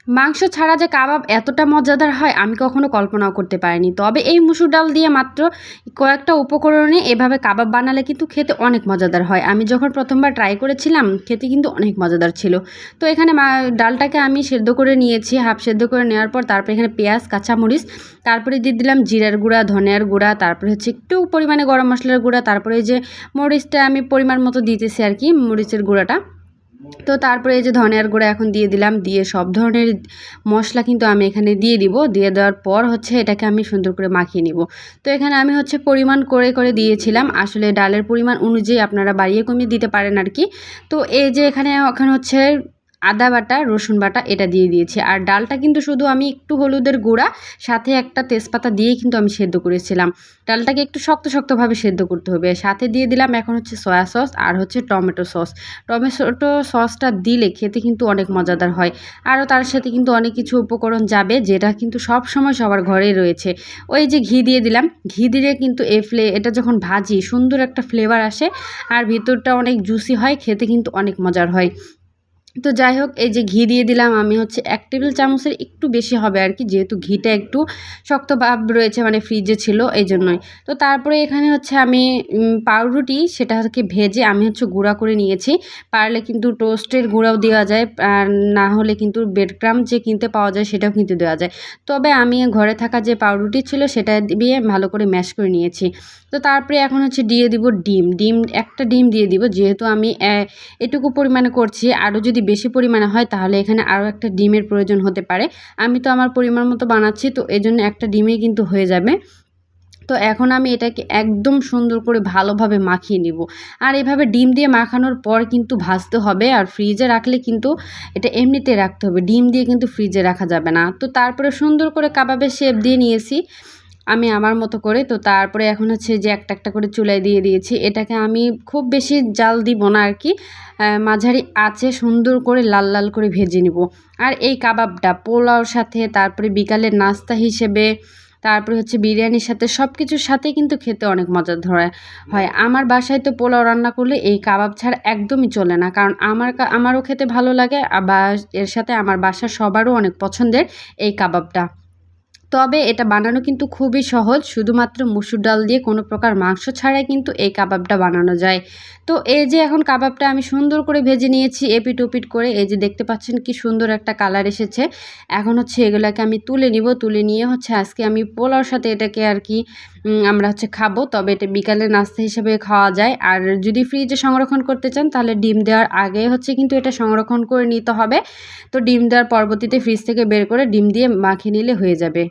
মাংস ছাড়া যে কাবাব এতটা মজাদার হয় আমি কখনো কল্পনাও করতে পারিনি। তবে এই মসুর ডাল দিয়ে মাত্র কয়েকটা উপকরণে এভাবে কাবাব বানালে কিন্তু খেতে অনেক মজাদার হয়। আমি যখন ১ম বার ট্রাই করেছিলাম খেতে কিন্তু অনেক মজাদার ছিল। তো এখানে ডালটাকে আমি সেদ্ধ করে নিয়েছি, হাফ সেদ্ধ করে নেওয়ার পর তারপরে এখানে পেঁয়াজ, কাঁচামরিচ, তারপরে দিয়ে দিলাম জিরার গুঁড়া, ধনিয়ার গুঁড়া, তারপরে হচ্ছে একটু পরিমাণে গরম মশলার গুঁড়া, তারপরে এই যে মরিচটা আমি পরিমাণ মতো দিতেছি আরকি, মরিচের গুঁড়াটা। তো তারপরে এই যে ধনিয়ার গুঁড়া এখন দিয়ে দিলাম, দিয়ে সব ধরনের মশলা কিন্তু আমি এখানে দিয়ে দিব। দিয়ে দেওয়ার পর হচ্ছে এটাকে আমি সুন্দর করে মাখিয়ে নিব। তো এখানে আমি হচ্ছে পরিমাণ করে দিয়েছিলাম। আসলে ডালের পরিমাণ অনুযায়ী আপনারা বাড়িয়ে কমিয়ে দিতে পারেন আর কি। তো এই যে এখানে হচ্ছে আদা বাটা, রসুন বাটা এটা দিয়ে দিয়েছি। আর ডালটা কিন্তু শুধু আমি একটু হলুদের গুঁড়া সাথে একটা তেজপাতা দিয়েই কিন্তু আমি সেদ্ধ করেছিলাম। ডালটাকে একটু শক্তভাবে সেদ্ধ করতে হবে। সাথে দিয়ে দিলাম এখন হচ্ছে সয়া সস আর হচ্ছে টমেটো সস। টমেটো সসটা দিলে খেতে কিন্তু অনেক মজাদার হয়। আরও তার সাথে কিন্তু অনেক কিছু উপকরণ যাবে যেটা কিন্তু সবসময় সবার ঘরেই রয়েছে। ওই যে ঘি দিয়ে দিলাম, ঘি দিলে কিন্তু এটা যখন ভাজি সুন্দর একটা ফ্লেভার আসে আর ভিতরটা অনেক জুসি হয়, খেতে কিন্তু অনেক মজার হয়। তো যাই হোক, এই যে ঘি দিয়ে দিলাম আমি হচ্ছে ১ টেবিল চামচের একটু বেশি হবে আর কি, যেহেতু ঘিটা একটু শক্ত ভাব রয়েছে মানে ফ্রিজে ছিল এই জন্যই। তো তারপরে এখানে হচ্ছে আমি পাউরুটি সেটাকে ভেজে আমি হচ্ছে গুঁড়া করে নিয়েছি। পারলে কিন্তু টোস্টের গুঁড়াও দেওয়া যায়, আর না হলে কিন্তু ব্রেড ক্রাম্ব যে কিনতে পাওয়া যায় সেটাও কিন্তু দেওয়া যায়। তবে আমি ঘরে থাকা যে পাউরুটি ছিল সেটা দিয়ে ভালো করে ম্যাশ করে নিয়েছি। তো তারপরে এখন হচ্ছে দিয়ে দিব ডিম, একটা ডিম দিয়ে দিব, যেহেতু আমি এটুকু পরিমাণে করছি। আরও যদি বেশি পরিমাণে হয় তাহলে এখানে আরও একটা ডিমের প্রয়োজন হতে পারে। আমি তো আমার পরিমাণ মতো বানাচ্ছি, তো এজন্য একটা ডিমেই কিন্তু হয়ে যাবে। তো এখন আমি এটাকে একদম সুন্দর করে ভালোভাবে মাখিয়ে নিব। আর এভাবে ডিম দিয়ে মাখানোর পর কিন্তু ভাজতে হবে, আর ফ্রিজে রাখলে কিন্তু এটা এমনিতে রাখতে হবে, ডিম দিয়ে কিন্তু ফ্রিজে রাখা যাবে না। তো তারপরে সুন্দর করে কাবাবের শেপ দিয়ে নিয়েছি আমি আমার মতো করে। তো তারপরে এখন হচ্ছে যে একটা করে চুলায় দিয়ে দিয়েছি। এটাকে আমি খুব বেশি জাল দিব না আর কি, মাঝারি আঁচে সুন্দর করে লাল করে ভেজে নিব। আর এই কাবাবটা পোলাওর সাথে, তারপরে বিকালের নাস্তা হিসেবে, তারপরে হচ্ছে বিরিয়ানির সাথে সব কিছুর সাথেই কিন্তু খেতে অনেক মজাদার হয়। আমার বাসায় তো পোলাও রান্না করলে এই কাবাব ছাড়া একদমই চলে না, কারণ আমারও খেতে ভালো লাগে, আবার এর সাথে আমার বাসার সবারও অনেক পছন্দের এই কাবাবটা। তবে এটা বানানো কিন্তু খুবই সহজ, শুধুমাত্র মসুর ডাল দিয়ে কোনো প্রকার মাংস ছাড়াই কিন্তু এই কাবাবটা বানানো যায়। তো এই যে এখন কাবাবটা আমি সুন্দর করে ভেজে নিয়েছি এপিট ওপিট করে, এই যে দেখতে পাচ্ছেন কি সুন্দর একটা কালার এসেছে। এখন হচ্ছে এগুলাকে আমি তুলে নিব, তুলে নিয়ে হচ্ছে আজকে আমি পোলাওর সাথে এটাকে আর কি আমরা হচ্ছে খাবো। তবে এটা বিকালের নাস্তা হিসেবে খাওয়া যায়। আর যদি ফ্রিজে সংরক্ষণ করতে চান তাহলে ডিম দেওয়ার আগে হচ্ছে কিন্তু এটা সংরক্ষণ করে নিতে হবে। তো ডিম দেওয়ার পরবর্তীতে ফ্রিজ থেকে বের করে ডিম দিয়ে মাখিয়ে নিলে হয়ে যাবে।